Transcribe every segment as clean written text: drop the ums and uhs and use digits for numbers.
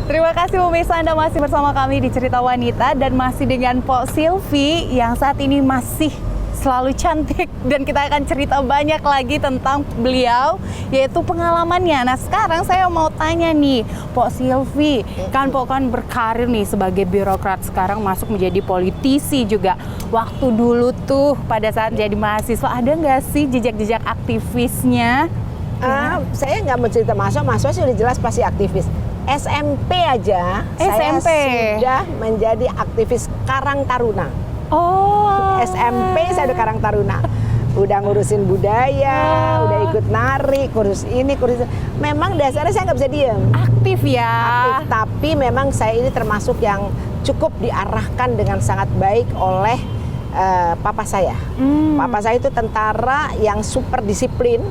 Terima kasih pemirsa, Anda masih bersama kami di Cerita Wanita dan masih dengan Pok Silvi yang saat ini masih selalu cantik, dan kita akan cerita banyak lagi tentang beliau, yaitu pengalamannya. Nah, sekarang saya mau tanya nih, Pok Silvi, kan Pok kan berkarir nih sebagai birokrat, sekarang masuk menjadi politisi juga. Waktu dulu tuh pada saat jadi mahasiswa, ada nggak sih jejak-jejak aktivisnya? Saya nggak mau cerita mahasiswa sih udah jelas pasti aktivis. SMP aja, saya sudah menjadi aktivis Karang Taruna. Oh, SMP saya udah Karang Taruna, udah ngurusin budaya, udah ikut nari, kursus ini, kursus itu. Memang dasarnya saya nggak bisa diem. Aktif ya. Aktif, tapi memang saya ini termasuk yang cukup diarahkan dengan sangat baik oleh papa saya. Papa saya itu tentara yang super disiplin,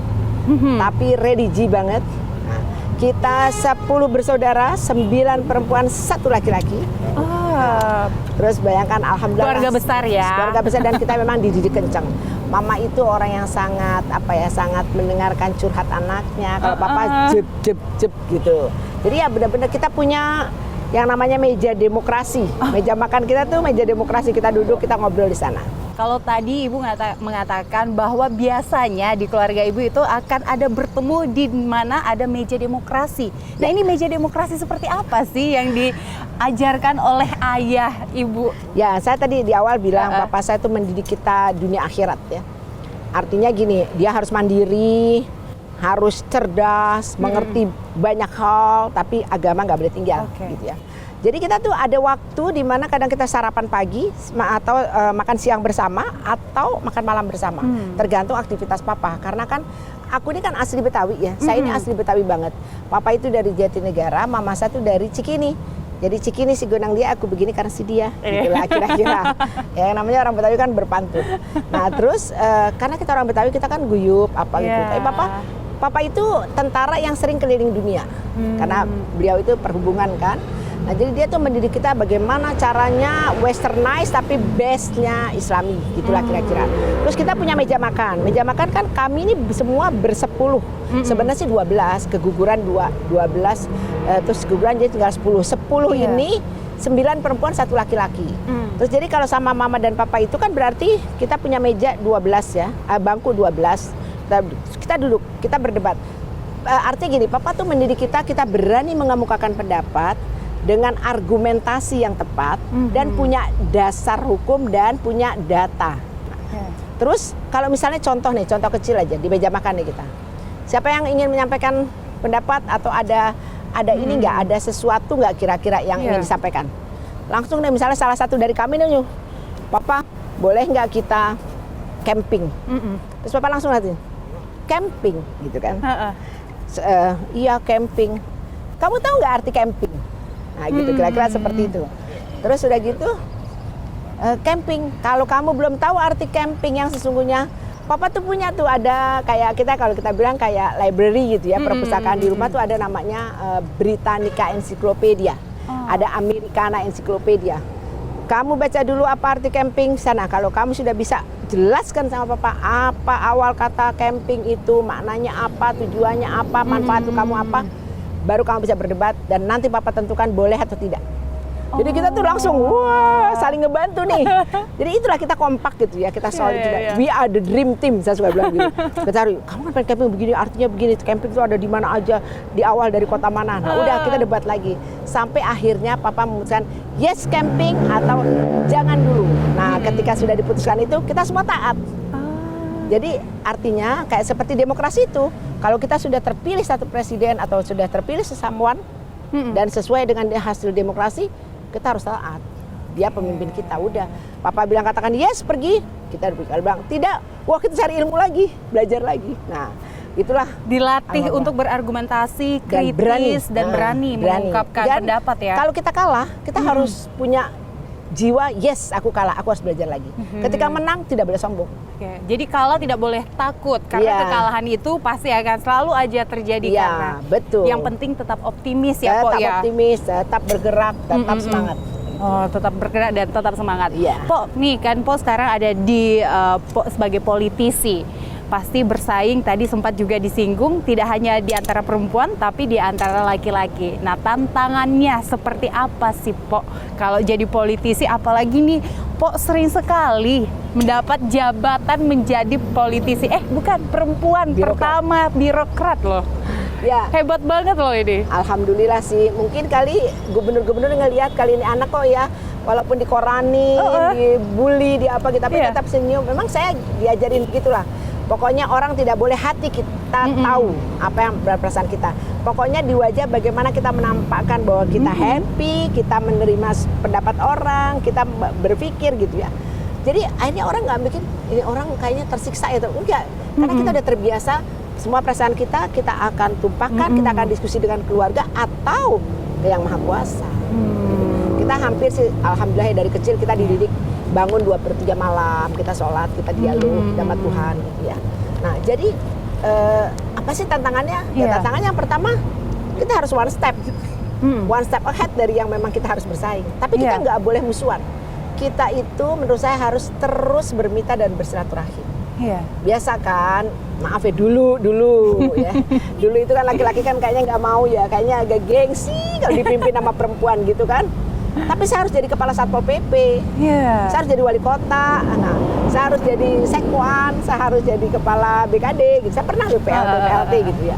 tapi religi banget. Nah, kita 10 bersaudara, 9 perempuan, 1 laki-laki. Terus bayangkan, alhamdulillah Keluarga besar ya. Keluarga besar, dan kita memang dididik kencang. Mama itu orang yang sangat sangat mendengarkan curhat anaknya. Kalau papa jeb gitu. Jadi ya benar-benar kita punya yang namanya meja demokrasi. Meja makan kita tuh meja demokrasi, kita duduk, kita ngobrol di sana. Kalau tadi Ibu mengatakan bahwa biasanya di keluarga Ibu itu akan ada bertemu di mana ada meja demokrasi. Nah, ini meja demokrasi seperti apa sih yang diajarkan oleh ayah Ibu? Ya, saya tadi di awal bilang papa saya itu mendidik kita dunia akhirat ya. Artinya gini, dia harus mandiri, harus cerdas, mengerti banyak hal, tapi agama nggak boleh tinggal, gitu ya. Jadi kita tuh ada waktu di mana kadang kita sarapan pagi atau makan siang bersama atau makan malam bersama, tergantung aktivitas papa. Karena kan aku ini kan asli Betawi ya, saya ini asli Betawi banget. Papa itu dari Jatinegara, mama saya tuh dari Cikini. Jadi Cikini si gonang dia, aku begini karena si dia, gitulah kira-kira. Ya, yang namanya orang Betawi kan berpantun. Nah terus karena kita orang Betawi kita kan guyup apa gitu. Tapi papa itu tentara yang sering keliling dunia, karena beliau itu perhubungan kan. Nah, jadi dia tuh mendidik kita bagaimana caranya westernize tapi base-nya Islami, gitulah kira-kira. Terus kita punya meja makan. Meja makan kan kami ini semua bersepuluh. Sebenarnya sih 12, keguguran 12, terus keguguran jadi tinggal 10. 10 ini 9 perempuan, 1 laki-laki. Terus jadi kalau sama mama dan papa itu kan berarti kita punya meja 12 ya, bangku 12. Kita duduk, kita berdebat. Artinya gini, papa tuh mendidik kita berani mengemukakan pendapat dengan argumentasi yang tepat dan punya dasar hukum dan punya data. Terus kalau misalnya contoh kecil aja di meja makan nih kita. Siapa yang ingin menyampaikan pendapat atau ada ini nggak, ada sesuatu nggak kira-kira yang ingin disampaikan? Langsung deh, misalnya salah satu dari kami nih, Papa boleh nggak kita camping? Terus Papa langsung nanti camping gitu kan? Iya camping. Kamu tahu nggak arti camping? Nah gitu, kira-kira seperti itu. Terus udah gitu, camping. Kalau kamu belum tahu arti camping yang sesungguhnya, Papa tuh punya tuh ada kayak kita, kalau kita bilang kayak library gitu ya, perpustakaan di rumah tuh ada namanya Britannica Encyclopedia, ada Americana Encyclopedia. Kamu baca dulu apa arti camping sana. Kalau kamu sudah bisa jelaskan sama Papa apa awal kata camping itu, maknanya apa, tujuannya apa, manfaat kamu apa, baru kamu bisa berdebat dan nanti Papa tentukan boleh atau tidak. Jadi kita tuh langsung wah saling ngebantu nih. Jadi itulah kita kompak gitu ya, kita solid juga. We are the dream team, saya suka bilang gitu. Kita cari, kamu kan pengen camping begini, artinya begini, camping itu ada di mana aja, di awal dari kota mana. Nah udah kita debat lagi. Sampai akhirnya Papa memutuskan yes camping atau jangan dulu. Nah ketika sudah diputuskan itu kita semua taat. Jadi artinya kayak seperti demokrasi itu, kalau kita sudah terpilih satu presiden atau sudah terpilih sesamuan dan sesuai dengan hasil demokrasi, kita harus taat. Dia pemimpin kita, udah. Papa bilang katakan yes pergi, kita bilang tidak, wah kita cari ilmu lagi, belajar lagi. Nah itulah dilatih untuk berargumentasi kritis dan berani mengungkapkan pendapat ya. Kalau kita kalah, kita harus punya jiwa yes aku kalah, aku harus belajar lagi. Ketika menang tidak boleh sombong. Jadi kalah tidak boleh takut, karena kekalahan itu pasti akan selalu aja terjadi. Karena betul. Yang penting tetap optimis ya, Pok ya. Tetap optimis, tetap bergerak, tetap semangat. Oh, tetap bergerak dan tetap semangat. Iya. Pok, nih kan Pok sekarang ada di sebagai politisi. pasti bersaing, tadi sempat juga disinggung, tidak hanya di antara perempuan tapi di antara laki-laki. Nah, tantangannya seperti apa sih, Pok? Kalau jadi politisi, apalagi nih, Pok sering sekali mendapat jabatan menjadi politisi. Bukan, perempuan pertama birokrat loh. Ya. Hebat banget loh ini. Alhamdulillah sih. Mungkin kali gubernur-gubernur ngelihat kali ini anak kok ya, walaupun dikoranin, dibully, di apa gitu, tapi tetap senyum. Memang saya diajarin gitulah. Pokoknya orang tidak boleh hati kita tahu apa yang perasaan kita. Pokoknya di wajah bagaimana kita menampakkan bahwa kita happy, kita menerima pendapat orang, kita berpikir gitu ya. Jadi akhirnya orang nggak bikin ini orang kayaknya tersiksa itu. Enggak, karena kita udah terbiasa. Semua perasaan kita akan tumpahkan, kita akan diskusi dengan keluarga atau ke Yang Maha Kuasa. Kita hampir sih, alhamdulillah dari kecil kita dididik bangun 2/3 malam, kita sholat, kita dialog sama Tuhan gitu ya. Nah jadi apa sih tantangannya? Ya tantangannya yang pertama, kita harus one step ahead dari yang memang kita harus bersaing. Tapi kita nggak boleh musuhan. Kita itu menurut saya harus terus bermitra dan bersilaturahim. Biasa kan, maaf ya dulu ya. Dulu itu kan laki-laki kan kayaknya nggak mau ya, kayaknya agak gengsi kalau dipimpin sama perempuan gitu kan. Tapi saya harus jadi kepala Satpol PP, saya harus jadi wali kota, saya harus jadi sekwan, saya harus jadi kepala BKD, gitu. Saya pernah PLT gitu ya.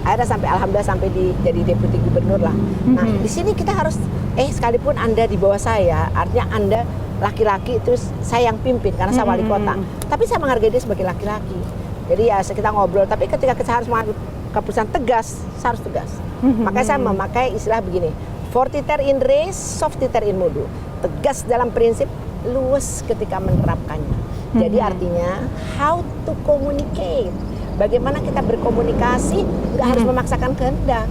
Akhirnya sampai alhamdulillah sampai jadi deputi gubernur lah. Nah di sini kita harus sekalipun Anda di bawah saya, artinya Anda laki-laki itu saya yang pimpin karena saya wali kota. Tapi saya menghargai dia sebagai laki-laki. Jadi ya kita ngobrol. Tapi ketika kita harus mengambil keputusan tegas, saya harus tegas. Makanya saya memakai istilah begini: fortiter in res, softiter in modo. Tegas dalam prinsip, luwes ketika menerapkannya. Jadi artinya how to communicate. Bagaimana kita berkomunikasi, nggak harus memaksakan kehendak.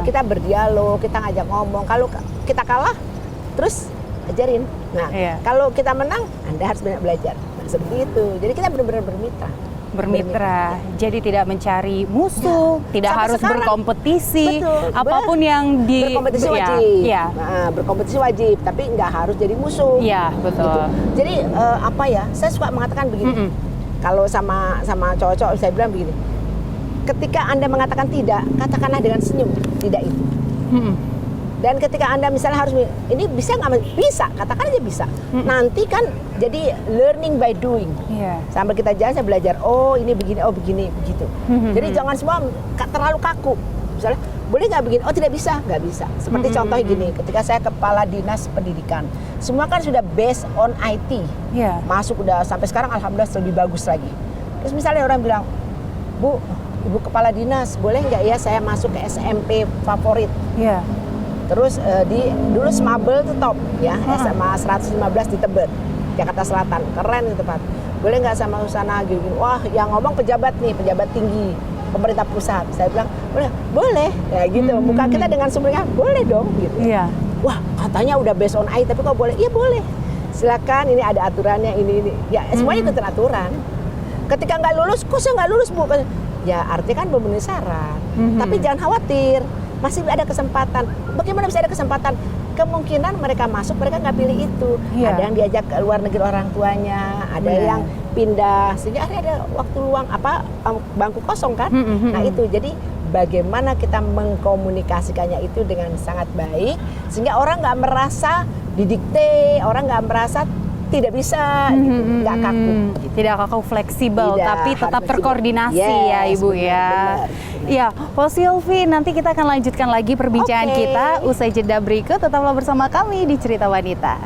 Kita berdialog, kita ngajak ngomong. Kalau kita kalah, terus ajarin. Nah, kalau kita menang, Anda harus banyak belajar. Nah, seperti itu. Jadi kita benar-benar bermitra. Jadi tidak mencari musuh, tidak sampai harus sekarang, berkompetisi. Betul. Apapun yang berkompetisi wajib. Nah, berkompetisi wajib, tapi nggak harus jadi musuh. Iya, betul. Gitu. Jadi saya suka mengatakan begini. Kalau sama cowok-cowok saya bilang begini. Ketika Anda mengatakan tidak, katakanlah dengan senyum, tidak itu. Dan ketika Anda misalnya harus, ini bisa nggak? Bisa, katakan aja bisa. Nanti kan jadi learning by doing. Sambil kita jalan, saya belajar, oh ini begini, oh begini, begitu. Jadi jangan semua terlalu kaku. Misalnya, boleh nggak begini? Oh tidak bisa, nggak bisa. Seperti contoh gini, ketika saya kepala dinas pendidikan, semua kan sudah based on IT. Masuk udah sampai sekarang alhamdulillah lebih bagus lagi. Terus misalnya orang bilang, Bu, Ibu kepala dinas, boleh nggak ya saya masuk ke SMP favorit? Terus dulu Smabel itu top ya, SMA 115 di Tebet, Jakarta Selatan, keren itu Pak. Boleh nggak sama Susana gini? Wah, yang ngomong pejabat tinggi pemerintah pusat. Saya bilang boleh ya gitu. Muka kita dengan sumbernya boleh dong gitu. Wah, katanya udah based on AI, tapi kok boleh? Iya boleh. Silakan, ini ada aturannya ini. Ya semuanya ikutin aturan. Ketika nggak lulus, kok saya nggak lulus Bu? Ya artinya kan memenuhi syarat. Tapi jangan khawatir. Masih ada kesempatan. Bagaimana bisa ada kesempatan? Kemungkinan mereka masuk, mereka nggak pilih itu. Ada yang diajak ke luar negeri orang tuanya, ada yang pindah, sehingga ada waktu luang, bangku kosong kan? Nah itu, jadi bagaimana kita mengkomunikasikannya itu dengan sangat baik, sehingga orang nggak merasa didikte, orang nggak merasa tidak bisa, nggak kaku. Gitu. Tidak kaku, fleksibel, tapi tetap terkoordinasi ya Ibu ya. Ya, Po Sylvie, nanti kita akan lanjutkan lagi perbincangan kita usai jeda berikut. Tetaplah bersama kami di Cerita Wanita.